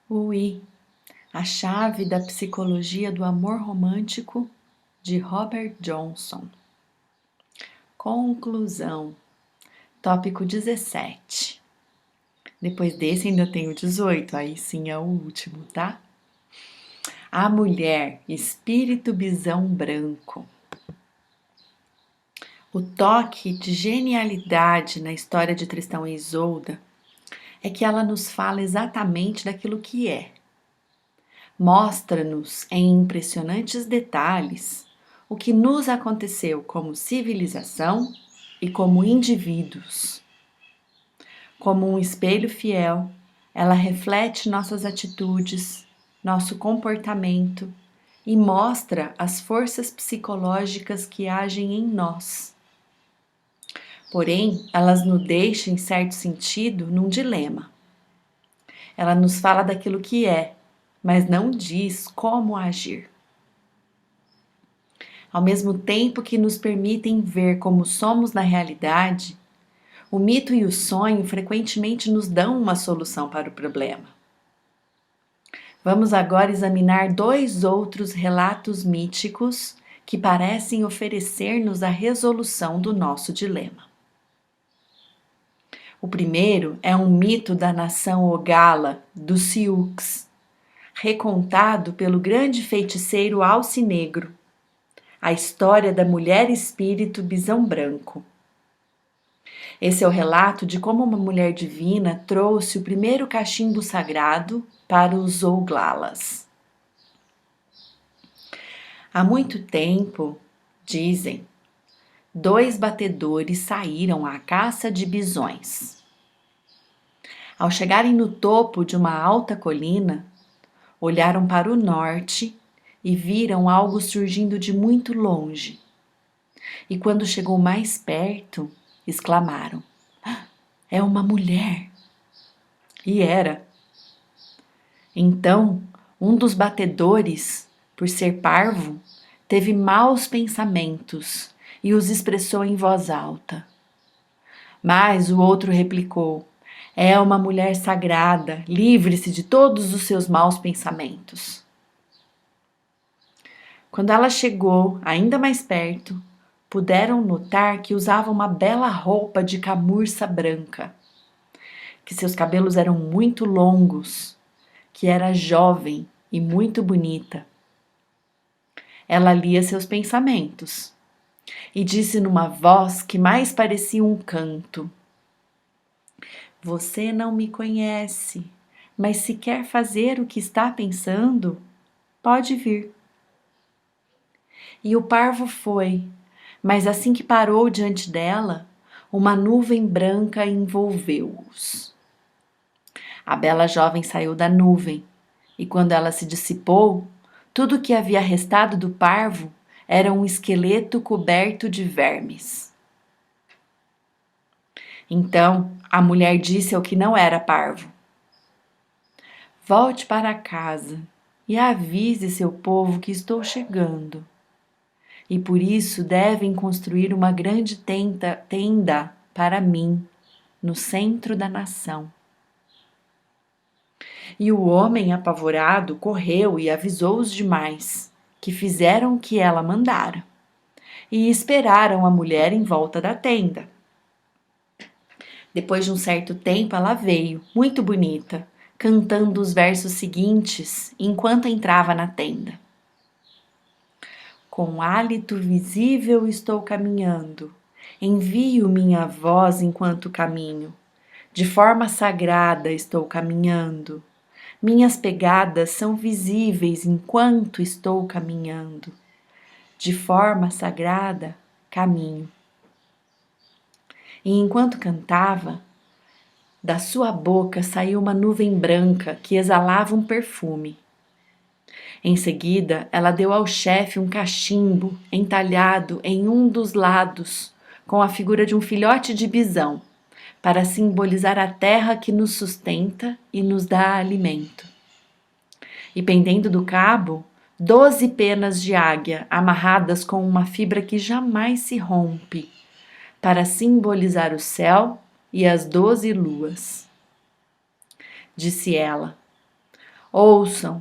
O I, a chave da psicologia do amor romântico, de Robert Johnson. Conclusão. Tópico 17. Depois desse ainda tem o 18, aí sim é o último, tá? A mulher, espírito bisão branco. O toque de genialidade na história de Tristão e Isolda é que ela nos fala exatamente daquilo que é. Mostra-nos em impressionantes detalhes o que nos aconteceu como civilização e como indivíduos. Como um espelho fiel, ela reflete nossas atitudes, nosso comportamento e mostra as forças psicológicas que agem em nós. Porém, elas nos deixam, em certo sentido, num dilema. Ela nos fala daquilo que é, mas não diz como agir. Ao mesmo tempo que nos permitem ver como somos na realidade, o mito e o sonho frequentemente nos dão uma solução para o problema. Vamos agora examinar dois outros relatos míticos que parecem oferecer-nos a resolução do nosso dilema. O primeiro é um mito da nação Ogala, dos Sioux, recontado pelo grande feiticeiro Alcinegro, a história da mulher espírito bisão branco. Esse é o relato de como uma mulher divina trouxe o primeiro cachimbo sagrado para os Oglalas. Há muito tempo, dizem, 2 batedores saíram à caça de bisões. Ao chegarem no topo de uma alta colina, olharam para o norte e viram algo surgindo de muito longe. E quando chegou mais perto, exclamaram: "É uma mulher!" E era. Então, um dos batedores, por ser parvo, teve maus pensamentos e os expressou em voz alta. Mas o outro replicou: "É uma mulher sagrada, livre-se de todos os seus maus pensamentos." Quando ela chegou ainda mais perto, puderam notar que usava uma bela roupa de camurça branca, que seus cabelos eram muito longos, que era jovem e muito bonita. Ela lia seus pensamentos e disse numa voz que mais parecia um canto: "Você não me conhece, mas se quer fazer o que está pensando, pode vir." E o parvo foi, mas assim que parou diante dela, uma nuvem branca envolveu-os. A bela jovem saiu da nuvem, e quando ela se dissipou, tudo o que havia restado do parvo era um esqueleto coberto de vermes. Então a mulher disse ao que não era parvo: "Volte para casa e avise seu povo que estou chegando. E por isso devem construir uma grande tenda para mim, no centro da nação." E o homem apavorado correu e avisou os demais, que fizeram o que ela mandara, e esperaram a mulher em volta da tenda. Depois de um certo tempo, ela veio, muito bonita, cantando os versos seguintes enquanto entrava na tenda: "Com hálito visível estou caminhando, envio minha voz enquanto caminho. De forma sagrada estou caminhando. Minhas pegadas são visíveis enquanto estou caminhando. De forma sagrada, caminho." E enquanto cantava, da sua boca saiu uma nuvem branca que exalava um perfume. Em seguida, ela deu ao chefe um cachimbo entalhado em um dos lados, com a figura de um filhote de bisão, para simbolizar a terra que nos sustenta e nos dá alimento. E pendendo do cabo, 12 penas de águia amarradas com uma fibra que jamais se rompe, para simbolizar o céu e as 12 luas. Disse ela: Ouçam,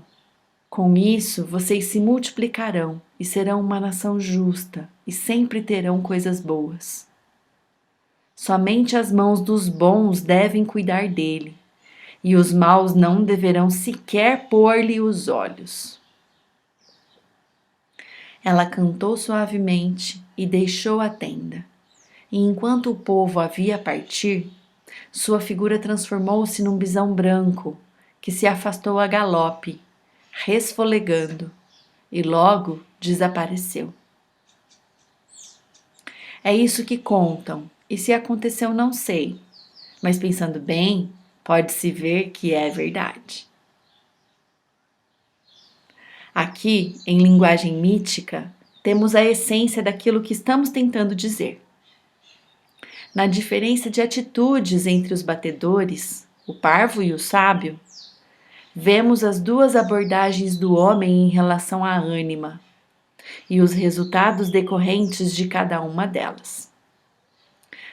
com isso vocês se multiplicarão e serão uma nação justa e sempre terão coisas boas. Somente as mãos dos bons devem cuidar dele, e os maus não deverão sequer pôr-lhe os olhos. Ela cantou suavemente e deixou a tenda, e enquanto o povo a via partir, sua figura transformou-se num bisão branco que se afastou a galope, resfolegando, e logo desapareceu. É isso que contam, e se aconteceu não sei, mas pensando bem, pode-se ver que é verdade. Aqui, em linguagem mítica, temos a essência daquilo que estamos tentando dizer. Na diferença de atitudes entre os batedores, o parvo e o sábio, vemos as duas abordagens do homem em relação à ânima e os resultados decorrentes de cada uma delas.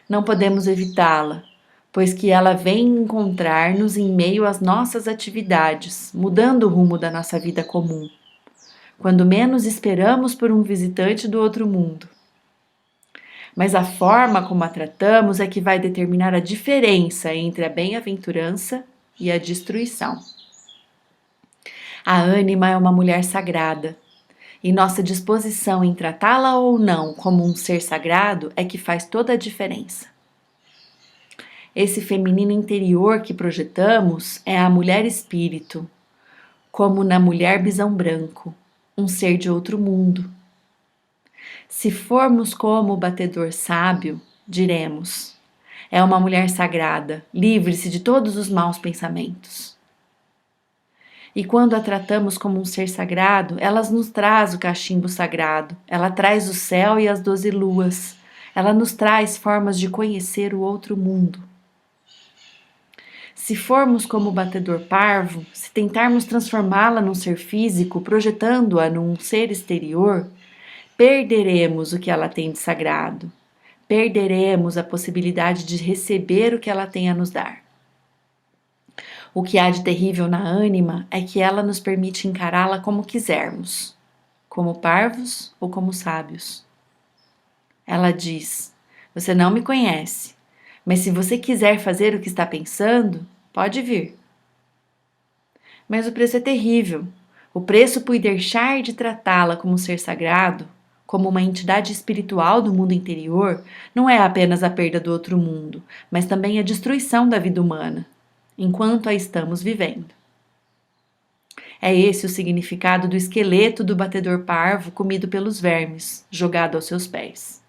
Não podemos evitá-la, pois que ela vem encontrar-nos em meio às nossas atividades, mudando o rumo da nossa vida comum, quando menos esperamos por um visitante do outro mundo. Mas a forma como a tratamos é que vai determinar a diferença entre a bem-aventurança e a destruição. A ânima é uma mulher sagrada, e nossa disposição em tratá-la ou não como um ser sagrado é que faz toda a diferença. Esse feminino interior que projetamos é a mulher espírito, como na mulher bisão branco, um ser de outro mundo. Se formos como o batedor sábio, diremos: é uma mulher sagrada, livre-se de todos os maus pensamentos. E quando a tratamos como um ser sagrado, ela nos traz o cachimbo sagrado, ela traz o céu e as 12 luas, ela nos traz formas de conhecer o outro mundo. Se formos como o batedor parvo, se tentarmos transformá-la num ser físico, projetando-a num ser exterior, perderemos o que ela tem de sagrado, perderemos a possibilidade de receber o que ela tem a nos dar. O que há de terrível na ânima é que ela nos permite encará-la como quisermos, como parvos ou como sábios. Ela diz: você não me conhece, mas se você quiser fazer o que está pensando, pode vir. Mas o preço é terrível. O preço por deixar de tratá-la como um ser sagrado, como uma entidade espiritual do mundo interior, não é apenas a perda do outro mundo, mas também a destruição da vida humana, enquanto a estamos vivendo. É esse o significado do esqueleto do batedor parvo comido pelos vermes, jogado aos seus pés.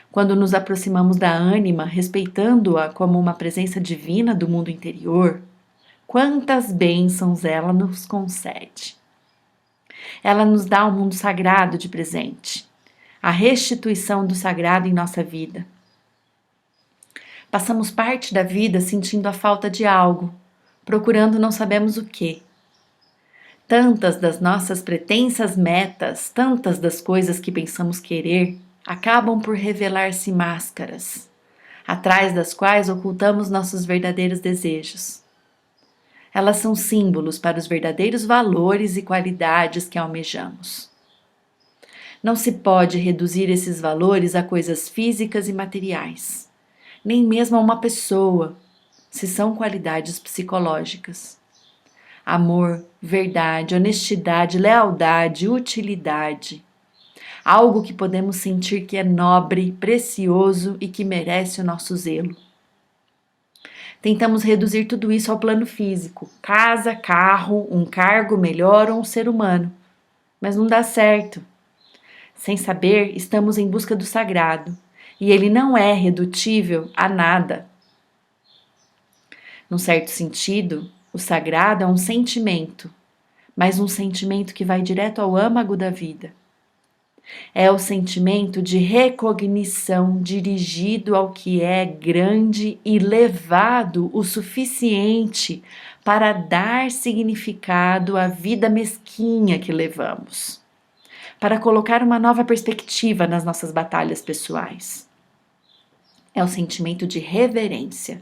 Quando nos aproximamos da ânima, respeitando-a como uma presença divina do mundo interior, quantas bênçãos ela nos concede! Ela nos dá um mundo sagrado de presente, a restituição do sagrado em nossa vida. Passamos parte da vida sentindo a falta de algo, procurando não sabemos o quê. Tantas das nossas pretensas metas, tantas das coisas que pensamos querer, acabam por revelar-se máscaras, atrás das quais ocultamos nossos verdadeiros desejos. Elas são símbolos para os verdadeiros valores e qualidades que almejamos. Não se pode reduzir esses valores a coisas físicas e materiais, nem mesmo a uma pessoa, se são qualidades psicológicas. Amor, verdade, honestidade, lealdade, utilidade. Algo que podemos sentir que é nobre, precioso e que merece o nosso zelo. Tentamos reduzir tudo isso ao plano físico, casa, carro, um cargo melhor ou um ser humano. Mas não dá certo. Sem saber, estamos em busca do sagrado, e ele não é redutível a nada. Num certo sentido, o sagrado é um sentimento, mas um sentimento que vai direto ao âmago da vida. É o sentimento de recognição dirigido ao que é grande e elevado o suficiente para dar significado à vida mesquinha que levamos, para colocar uma nova perspectiva nas nossas batalhas pessoais. É o sentimento de reverência.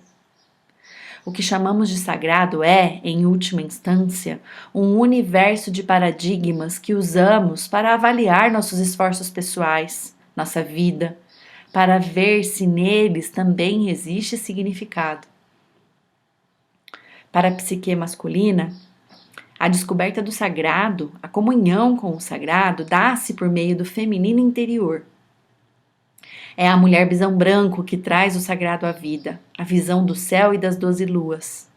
O que chamamos de sagrado é, em última instância, um universo de paradigmas que usamos para avaliar nossos esforços pessoais, nossa vida, para ver se neles também existe significado. Para a psique masculina, a descoberta do sagrado, a comunhão com o sagrado, dá-se por meio do feminino interior. É a mulher bisão branco que traz o sagrado à vida, a visão do céu e das 12 luas.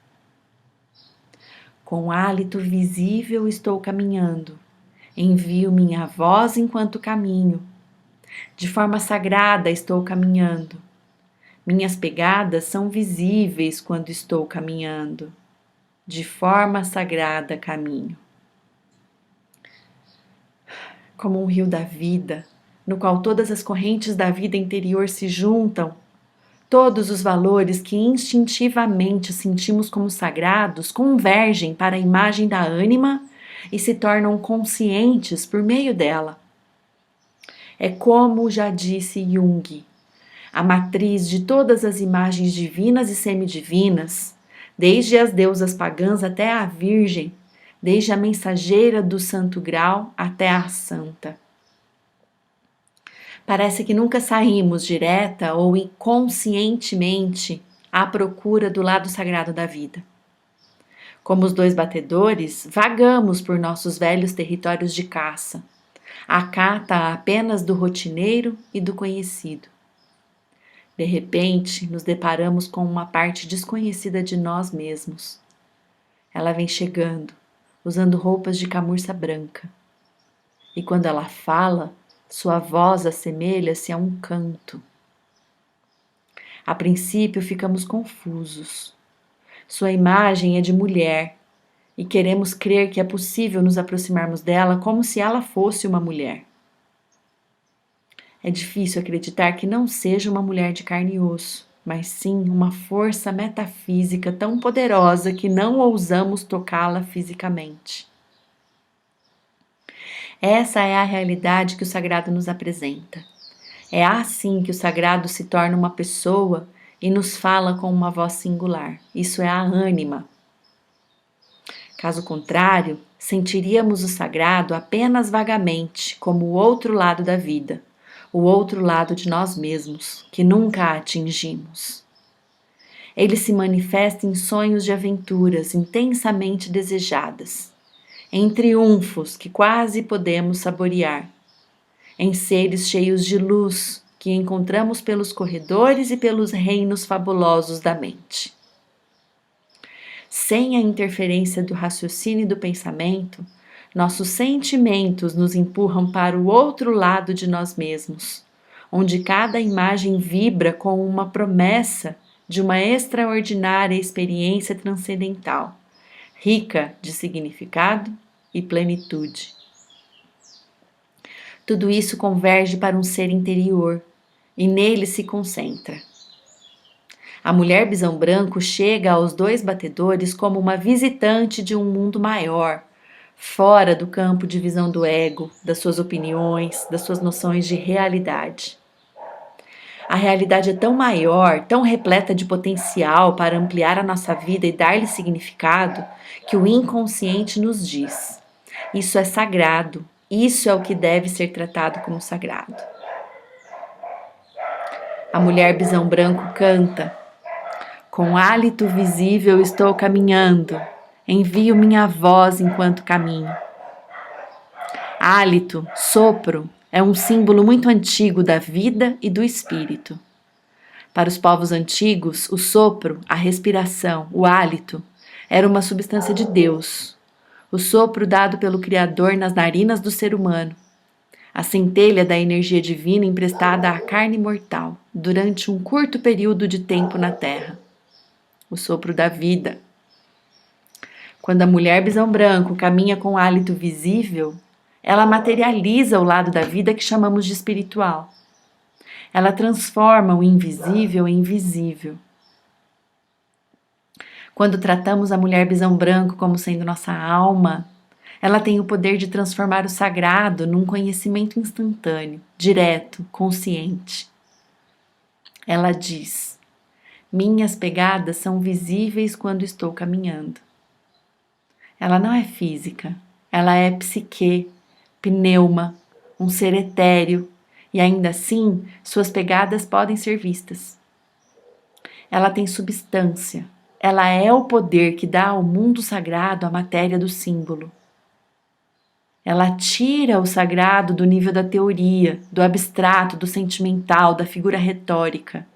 Com hálito visível estou caminhando, envio minha voz enquanto caminho. De forma sagrada estou caminhando. Minhas pegadas são visíveis quando estou caminhando. De forma sagrada caminho. Como um rio da vida, no qual todas as correntes da vida interior se juntam, todos os valores que instintivamente sentimos como sagrados convergem para a imagem da ânima e se tornam conscientes por meio dela. É como já disse Jung, a matriz de todas as imagens divinas e semidivinas, desde as deusas pagãs até a Virgem, desde a mensageira do Santo Grau até a Santa. Parece que nunca saímos direta ou inconscientemente à procura do lado sagrado da vida. Como os dois batedores, vagamos por nossos velhos territórios de caça, à cata apenas do rotineiro e do conhecido. De repente, nos deparamos com uma parte desconhecida de nós mesmos. Ela vem chegando, usando roupas de camurça branca. E quando ela fala, sua voz assemelha-se a um canto. A princípio, ficamos confusos. Sua imagem é de mulher e queremos crer que é possível nos aproximarmos dela como se ela fosse uma mulher. É difícil acreditar que não seja uma mulher de carne e osso, mas sim uma força metafísica tão poderosa que não ousamos tocá-la fisicamente. Essa é a realidade que o sagrado nos apresenta. É assim que o sagrado se torna uma pessoa e nos fala com uma voz singular. Isso é a ânima. Caso contrário, sentiríamos o sagrado apenas vagamente, como o outro lado da vida, o outro lado de nós mesmos, que nunca atingimos. Ele se manifesta em sonhos de aventuras intensamente desejadas, em triunfos que quase podemos saborear, em seres cheios de luz que encontramos pelos corredores e pelos reinos fabulosos da mente. Sem a interferência do raciocínio e do pensamento, nossos sentimentos nos empurram para o outro lado de nós mesmos, onde cada imagem vibra com uma promessa de uma extraordinária experiência transcendental, rica de significado e plenitude. Tudo isso converge para um ser interior e nele se concentra. A mulher bisão branco chega aos dois batedores como uma visitante de um mundo maior, fora do campo de visão do ego, das suas opiniões, das suas noções de realidade. A realidade é tão maior, tão repleta de potencial para ampliar a nossa vida e dar-lhe significado, que o inconsciente nos diz: isso é sagrado, isso é o que deve ser tratado como sagrado. A mulher bisão branco canta: com hálito visível estou caminhando, envio minha voz enquanto caminho. Hálito, sopro, é um símbolo muito antigo da vida e do espírito. Para os povos antigos, o sopro, a respiração, o hálito, era uma substância de Deus, o sopro dado pelo Criador nas narinas do ser humano, a centelha da energia divina emprestada à carne mortal durante um curto período de tempo na Terra. O sopro da vida. Quando a mulher bisão branco caminha com hálito visível, ela materializa o lado da vida que chamamos de espiritual. Ela transforma o invisível em visível. Quando tratamos a mulher bisão branco como sendo nossa alma, ela tem o poder de transformar o sagrado num conhecimento instantâneo, direto, consciente. Ela diz: Minhas pegadas são visíveis quando estou caminhando. Ela não é física, ela é psique, pneuma, um ser etéreo, e ainda assim suas pegadas podem ser vistas. Ela tem substância, ela é o poder que dá ao mundo sagrado a matéria do símbolo. Ela tira o sagrado do nível da teoria, do abstrato, do sentimental, da figura retórica.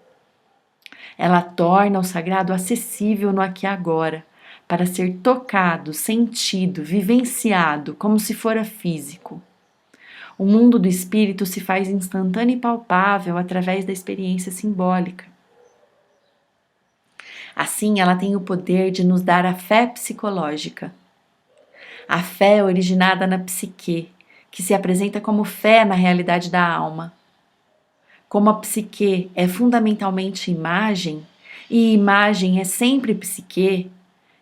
Ela torna o sagrado acessível no aqui e agora, para ser tocado, sentido, vivenciado, como se fora físico. O mundo do espírito se faz instantâneo e palpável através da experiência simbólica. Assim, ela tem o poder de nos dar a fé psicológica. A fé é originada na psique, que se apresenta como fé na realidade da alma. Como a psique é fundamentalmente imagem, e imagem é sempre psique,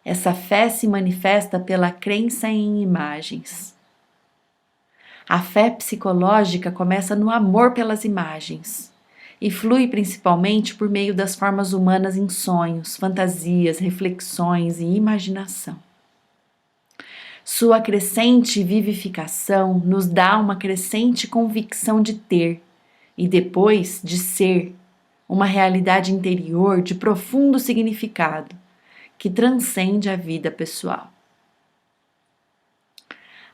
essa fé se manifesta pela crença em imagens. A fé psicológica começa no amor pelas imagens e flui principalmente por meio das formas humanas em sonhos, fantasias, reflexões e imaginação. Sua crescente vivificação nos dá uma crescente convicção de ter e depois de ser uma realidade interior de profundo significado que transcende a vida pessoal.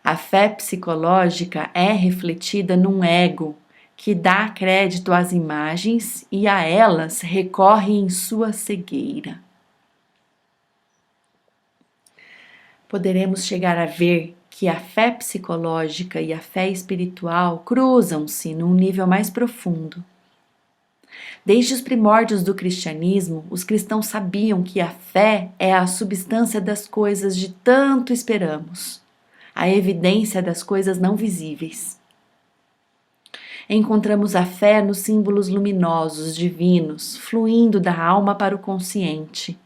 A fé psicológica é refletida num ego que dá crédito às imagens e a elas recorre em sua cegueira. Poderemos chegar a ver que a fé psicológica e a fé espiritual cruzam-se num nível mais profundo. Desde os primórdios do cristianismo, os cristãos sabiam que a fé é a substância das coisas de tanto esperamos, a evidência das coisas não visíveis. Encontramos a fé nos símbolos luminosos, divinos, fluindo da alma para o consciente,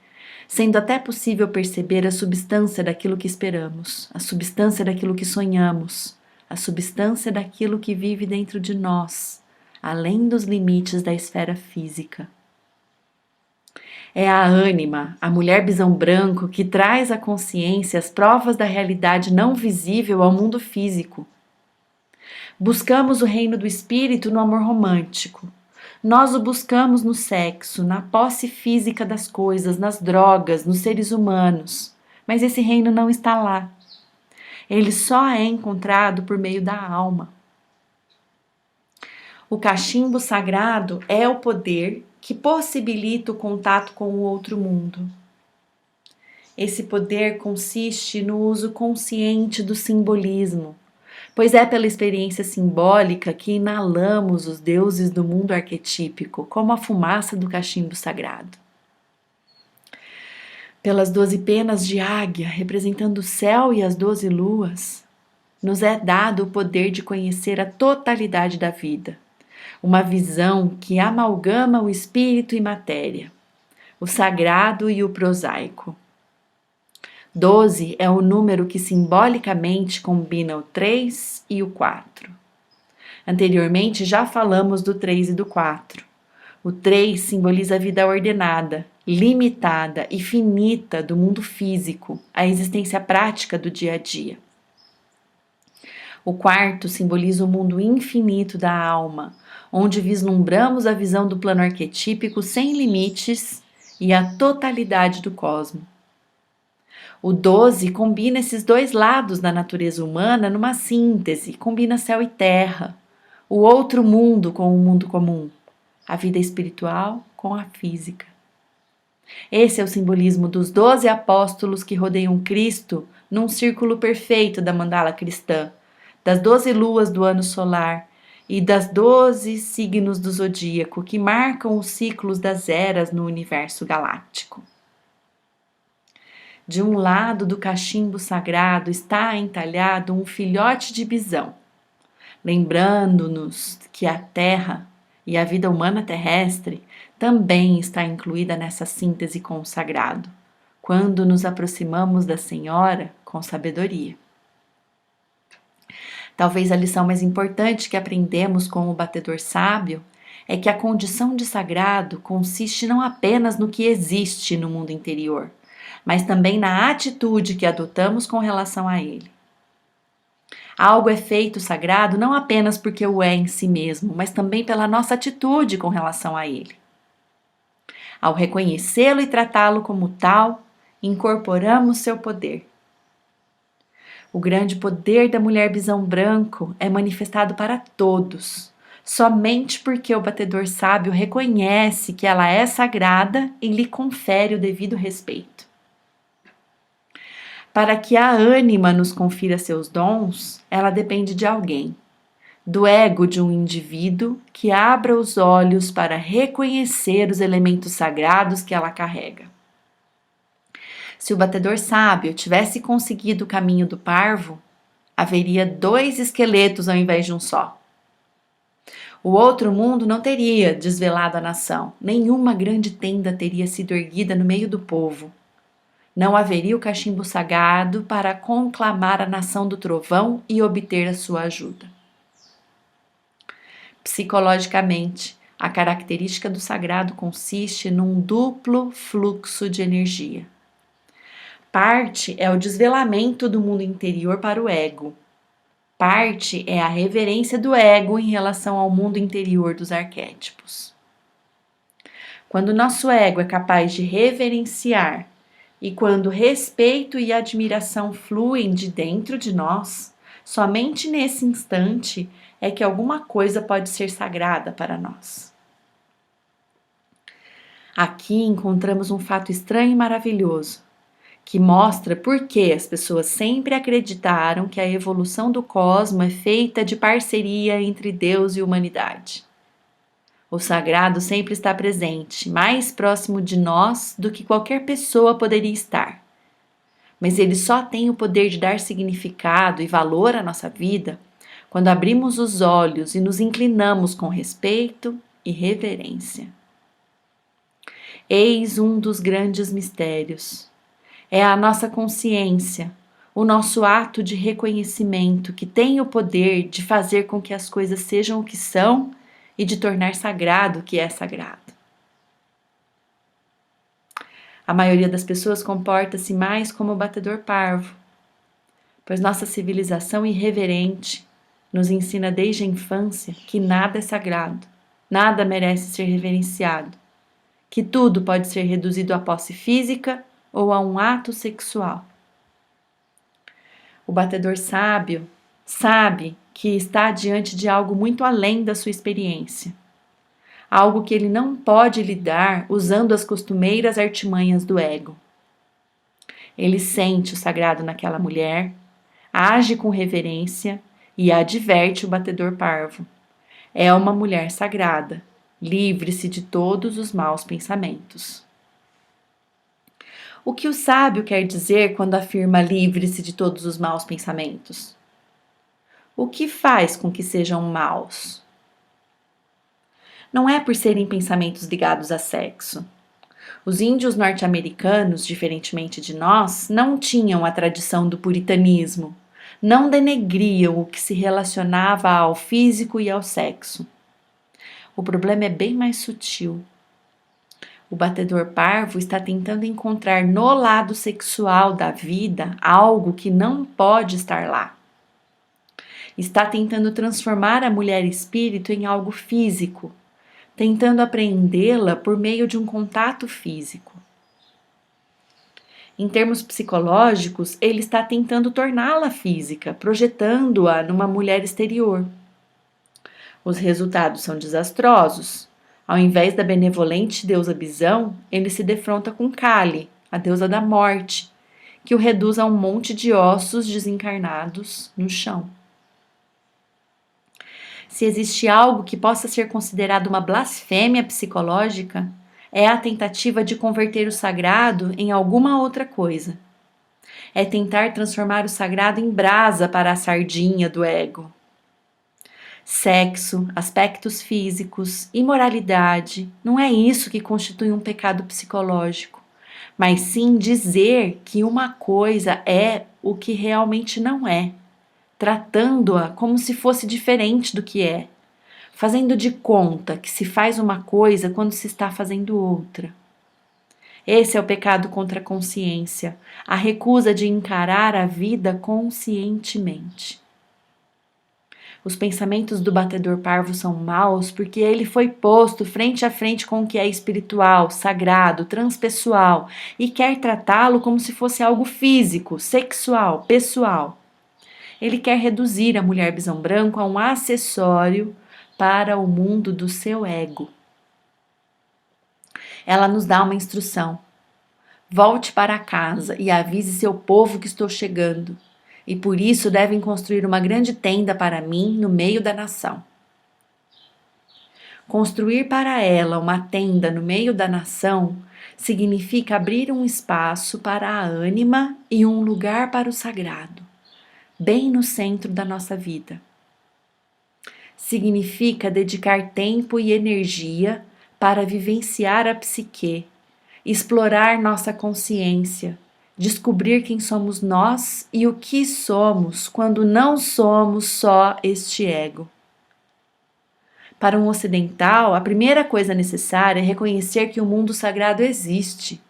sendo até possível perceber a substância daquilo que esperamos, a substância daquilo que sonhamos, a substância daquilo que vive dentro de nós, além dos limites da esfera física. É a ânima, a mulher bisão branco, que traz à consciência as provas da realidade não visível ao mundo físico. Buscamos o reino do espírito no amor romântico. Nós o buscamos no sexo, na posse física das coisas, nas drogas, nos seres humanos. Mas esse reino não está lá. Ele só é encontrado por meio da alma. O cachimbo sagrado é o poder que possibilita o contato com o outro mundo. Esse poder consiste no uso consciente do simbolismo, pois é pela experiência simbólica que inalamos os deuses do mundo arquetípico, como a fumaça do cachimbo sagrado. Pelas 12 penas de águia, representando o céu e as 12 luas, nos é dado o poder de conhecer a totalidade da vida, uma visão que amalgama o espírito e matéria, o sagrado e o prosaico. 12 é o número que simbolicamente combina o 3 e o 4. Anteriormente já falamos do 3 e do 4. O 3 simboliza a vida ordenada, limitada e finita do mundo físico, a existência prática do dia a dia. O 4 simboliza o mundo infinito da alma, onde vislumbramos a visão do plano arquetípico sem limites e a totalidade do cosmos. O 12 combina esses dois lados da natureza humana numa síntese, combina céu e terra, o outro mundo com o mundo comum, a vida espiritual com a física. Esse é o simbolismo dos 12 apóstolos que rodeiam Cristo num círculo perfeito da mandala cristã, das 12 luas do ano solar e das 12 signos do zodíaco que marcam os ciclos das eras no universo galáctico. De um lado do cachimbo sagrado está entalhado um filhote de bisão, lembrando-nos que a Terra e a vida humana terrestre também está incluída nessa síntese com o sagrado, quando nos aproximamos da Senhora com sabedoria. Talvez a lição mais importante que aprendemos com o batedor sábio é que a condição de sagrado consiste não apenas no que existe no mundo interior, mas também na atitude que adotamos com relação a ele. Algo é feito sagrado não apenas porque o é em si mesmo, mas também pela nossa atitude com relação a ele. Ao reconhecê-lo e tratá-lo como tal, incorporamos seu poder. O grande poder da mulher bisão branco é manifestado para todos, somente porque o batedor sábio reconhece que ela é sagrada e lhe confere o devido respeito. Para que a ânima nos confira seus dons, ela depende de alguém, do ego de um indivíduo que abra os olhos para reconhecer os elementos sagrados que ela carrega. Se o batedor sábio tivesse conseguido o caminho do parvo, haveria 2 esqueletos ao invés de um só. O outro mundo não teria desvelado a nação, nenhuma grande tenda teria sido erguida no meio do povo. Não haveria o cachimbo sagrado para conclamar a nação do trovão e obter a sua ajuda. Psicologicamente, a característica do sagrado consiste num duplo fluxo de energia. Parte é o desvelamento do mundo interior para o ego. Parte é a reverência do ego em relação ao mundo interior dos arquétipos. Quando nosso ego é capaz de reverenciar e quando respeito e admiração fluem de dentro de nós, somente nesse instante é que alguma coisa pode ser sagrada para nós. Aqui encontramos um fato estranho e maravilhoso, que mostra por que as pessoas sempre acreditaram que a evolução do cosmos é feita de parceria entre Deus e humanidade. O sagrado sempre está presente, mais próximo de nós do que qualquer pessoa poderia estar. Mas ele só tem o poder de dar significado e valor à nossa vida quando abrimos os olhos e nos inclinamos com respeito e reverência. Eis um dos grandes mistérios. É a nossa consciência, o nosso ato de reconhecimento que tem o poder de fazer com que as coisas sejam o que são e de tornar sagrado o que é sagrado. A maioria das pessoas comporta-se mais como o batedor parvo, pois nossa civilização irreverente nos ensina desde a infância que nada é sagrado, nada merece ser reverenciado, que tudo pode ser reduzido à posse física ou a um ato sexual. O batedor sábio sabe que está diante de algo muito além da sua experiência, algo que ele não pode lidar usando as costumeiras artimanhas do ego. Ele sente o sagrado naquela mulher, age com reverência e adverte o batedor parvo. É uma mulher sagrada, livre-se de todos os maus pensamentos. O que o sábio quer dizer quando afirma livre-se de todos os maus pensamentos? O que faz com que sejam maus? Não é por serem pensamentos ligados a sexo. Os índios norte-americanos, diferentemente de nós, não tinham a tradição do puritanismo, não denegriam o que se relacionava ao físico e ao sexo. O problema é bem mais sutil. O batedor parvo está tentando encontrar no lado sexual da vida algo que não pode estar lá. Está tentando transformar a mulher espírito em algo físico, tentando apreendê-la por meio de um contato físico. Em termos psicológicos, ele está tentando torná-la física, projetando-a numa mulher exterior. Os resultados são desastrosos. Ao invés da benevolente deusa Bisão, ele se defronta com Kali, a deusa da morte, que o reduz a um monte de ossos desencarnados no chão. Se existe algo que possa ser considerado uma blasfêmia psicológica, é a tentativa de converter o sagrado em alguma outra coisa. É tentar transformar o sagrado em brasa para a sardinha do ego. Sexo, aspectos físicos, imoralidade, não é isso que constitui um pecado psicológico, mas sim dizer que uma coisa é o que realmente não é, tratando-a como se fosse diferente do que é, fazendo de conta que se faz uma coisa quando se está fazendo outra. Esse é o pecado contra a consciência, a recusa de encarar a vida conscientemente. Os pensamentos do batedor parvo são maus porque ele foi posto frente a frente com o que é espiritual, sagrado, transpessoal e quer tratá-lo como se fosse algo físico, sexual, pessoal. Ele quer reduzir a mulher bisão branco a um acessório para o mundo do seu ego. Ela nos dá uma instrução. Volte para casa e avise seu povo que estou chegando. E por isso devem construir uma grande tenda para mim no meio da nação. Construir para ela uma tenda no meio da nação significa abrir um espaço para a ânima e um lugar para o sagrado, bem no centro da nossa vida. Significa dedicar tempo e energia para vivenciar a psique, explorar nossa consciência, descobrir quem somos nós e o que somos quando não somos só este ego. Para um ocidental, a primeira coisa necessária é reconhecer que o mundo sagrado existe.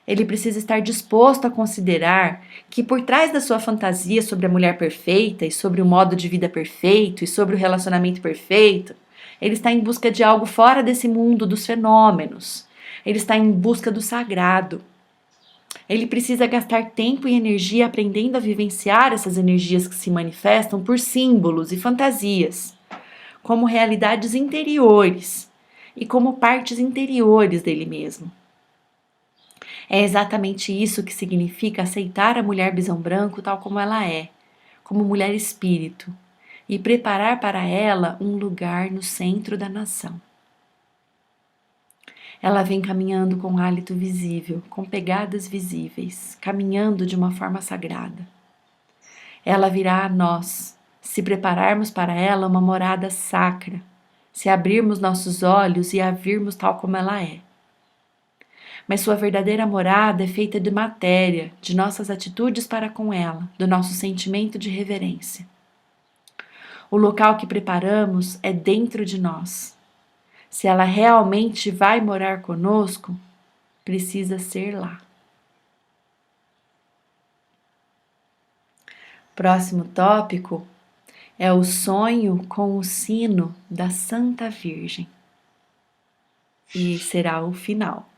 Ele precisa estar disposto a considerar que por trás da sua fantasia sobre a mulher perfeita e sobre o modo de vida perfeito e sobre o relacionamento perfeito, ele está em busca de algo fora desse mundo dos fenômenos. Ele está em busca do sagrado. Ele precisa gastar tempo e energia aprendendo a vivenciar essas energias que se manifestam por símbolos e fantasias, como realidades interiores e como partes interiores dele mesmo. É exatamente isso que significa aceitar a mulher bisão branco tal como ela é, como mulher espírito, e preparar para ela um lugar no centro da nação. Ela vem caminhando com hálito visível, com pegadas visíveis, caminhando de uma forma sagrada. Ela virá a nós, se prepararmos para ela uma morada sacra, se abrirmos nossos olhos e a virmos tal como ela é. Mas sua verdadeira morada é feita de matéria, de nossas atitudes para com ela, do nosso sentimento de reverência. O local que preparamos é dentro de nós. Se ela realmente vai morar conosco, precisa ser lá. Próximo tópico é o sonho com o sino da Santa Virgem. E será o final.